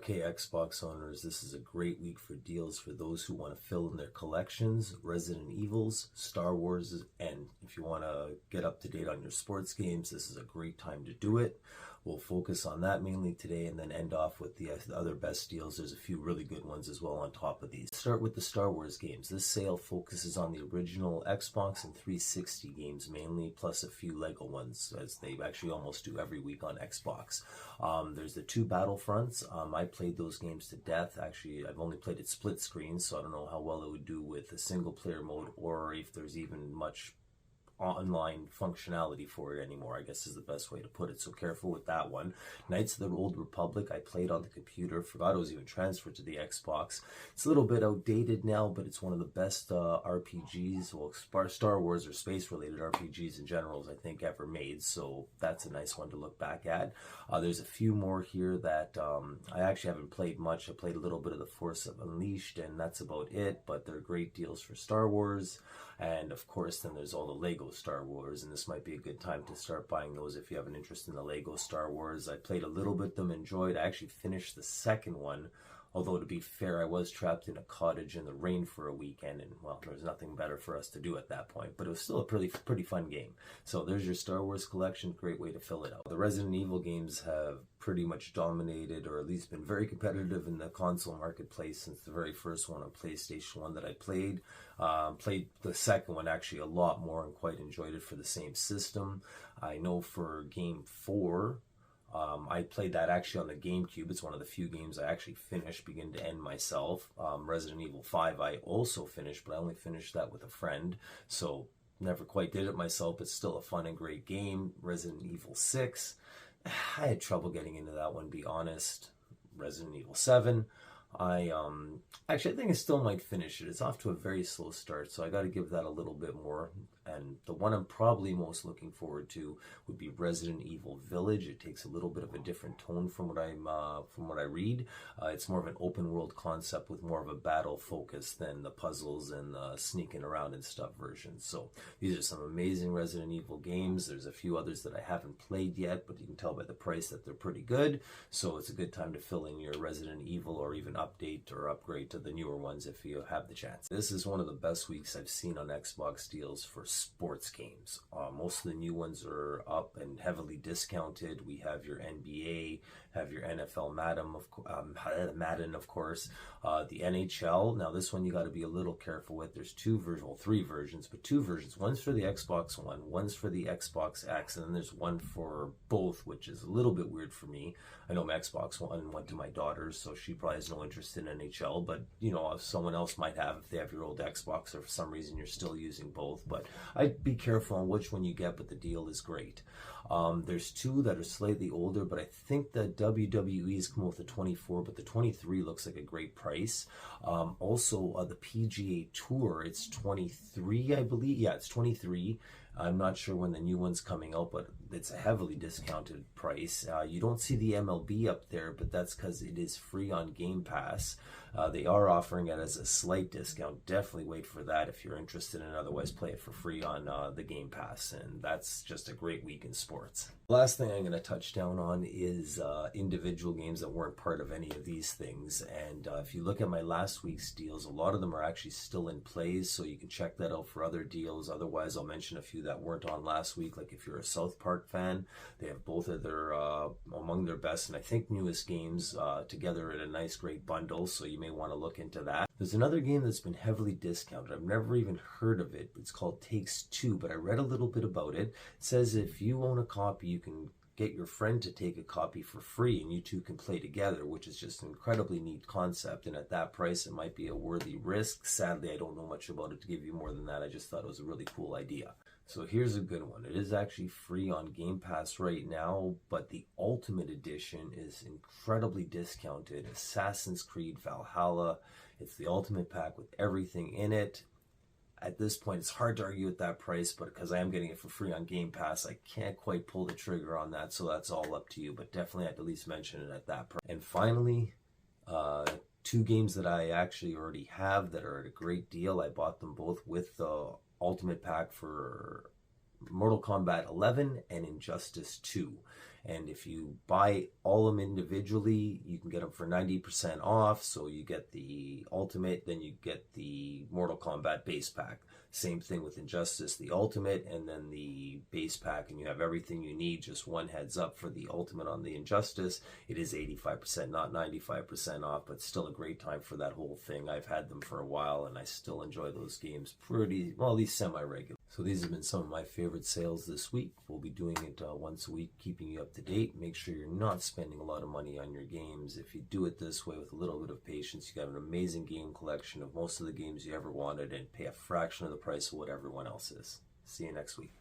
Okay, Xbox owners, this is a great week for deals for those who want to fill in their collections, Resident Evils, Star Wars, and if you want to get up to date on your sports games, this is a great time to do it. We'll focus on that mainly today and then end off with the other best deals. There's a few really good ones as well on top of these. Start with the Star Wars games. This sale focuses on the original Xbox and 360 games mainly, plus a few Lego ones, as they actually almost do every week on Xbox. There's the two Battlefronts. I played those games to death. Actually, I've only played it split screen, so I don't know how well it would do with the single player mode or if there's even much online functionality for it anymore, I guess is the best way to put it. So careful with that one. Knights of the Old Republic, I played on the computer. Forgot it was even transferred to the Xbox. It's a little bit outdated now, but it's one of the best RPGs, well, Star Wars or space-related RPGs in general, I think, ever made. So that's a nice one to look back at. There's a few more here that I actually haven't played much. I played a little bit of The Force Unleashed, and that's about it. But they're great deals for Star Wars. And of course, then there's all the Lego Star Wars, and this might be a good time to start buying those if you have an interest in the Lego Star Wars. I played a little bit of them, enjoyed. I actually finished the second one, although to be fair, I was trapped in a cottage in the rain for a weekend, and well, there was nothing better for us to do at that point, but it was still a pretty fun game. So there's your Star Wars collection, great way to fill it out. The Resident Evil games have pretty much dominated, or at least been very competitive in the console marketplace since the very first one on PlayStation 1 that I played. Played the second one actually a lot more and quite enjoyed it for the same system. I know for Game 4, I played that actually on the GameCube. It's one of the few games I actually finished begin to end myself. Resident Evil 5 I also finished, but I only finished that with a friend, so never quite did it myself, but still a fun and great game. Resident Evil 6, I had trouble getting into that one, be honest. Resident Evil 7, I think I still might finish it. It's off to a very slow start, so I got to give that a little bit more. And the one I'm probably most looking forward to would be Resident Evil Village. It takes a little bit of a different tone from what I read. It's more of an open world concept with more of a battle focus than the puzzles and the sneaking around and stuff versions. So these are some amazing Resident Evil games. There's a few others that I haven't played yet, but you can tell by the price that they're pretty good. So it's a good time to fill in your Resident Evil or even update or upgrade to the newer ones if you have the chance. This is one of the best weeks I've seen on Xbox deals for sports games. Most of the new ones are up and heavily discounted. We have your NBA, have your NFL Madden, of course, the NHL. Now this one you got to be a little careful with. There's three versions, but two versions. One's for the Xbox One, one's for the Xbox X, and then there's one for both, which is a little bit weird for me. I know my Xbox One went to my daughter, so she probably has no interest in NHL, but you know, if someone else might have, if they have your old Xbox or for some reason you're still using both. But I'd be careful on which one you get, but the deal is great. There's two that are slightly older, but I think the WWE's come with the 24, but the 23 looks like a great price. Also, the PGA Tour, it's 23, I believe. Yeah, it's 23. I'm not sure when the new one's coming out, but it's a heavily discounted price. You don't see the MLB up there, but that's because it is free on Game Pass. They are offering it as a slight discount. Definitely wait for that if you're interested, and otherwise play it for free on the Game Pass. And that's just a great week in sports. Last thing I'm going to touch down on is individual games that weren't part of any of these things. And if you look at my last week's deals, a lot of them are actually still in place, so you can check that out for other deals. Otherwise, I'll mention a few that weren't on last week. Like if you're a South Park fan, they have both of their among their best and I think newest games together in a nice great bundle, so you may want to look into that. There's another game that's been heavily discounted. I've never even heard of it. It's called Takes Two, but I read a little bit about it. It says if you own a copy, you can get your friend to take a copy for free and you two can play together, which is just an incredibly neat concept, and at that price it might be a worthy risk. Sadly, I don't know much about it to give you more than that. I just thought it was a really cool idea. So here's a good one. It is actually free on Game Pass right now, but the Ultimate Edition is incredibly discounted. Assassin's Creed Valhalla. It's the Ultimate Pack with everything in it. At this point, it's hard to argue at that price, but because I am getting it for free on Game Pass, I can't quite pull the trigger on that, so that's all up to you, but definitely I'd at least mention it at that price. And finally, two games that I actually already have that are at a great deal. I bought them both with the Ultimate Pack for Mortal Kombat 11 and Injustice 2. And if you buy all of them individually, you can get them for 90% off. So you get the Ultimate, then you get the Mortal Kombat base pack. Same thing with Injustice, the Ultimate, and then the base pack, and you have everything you need. Just one heads up for the Ultimate on the Injustice. It is 85%, not 95% off, but still a great time for that whole thing. I've had them for a while, and I still enjoy those games pretty, well, at least semi-regular. So these have been some of my favorite sales this week. We'll be doing it once a week, keeping you up to date. Make sure you're not spending a lot of money on your games. If you do it this way with a little bit of patience, you got an amazing game collection of most of the games you ever wanted and pay a fraction of the price of what everyone else is. See you next week.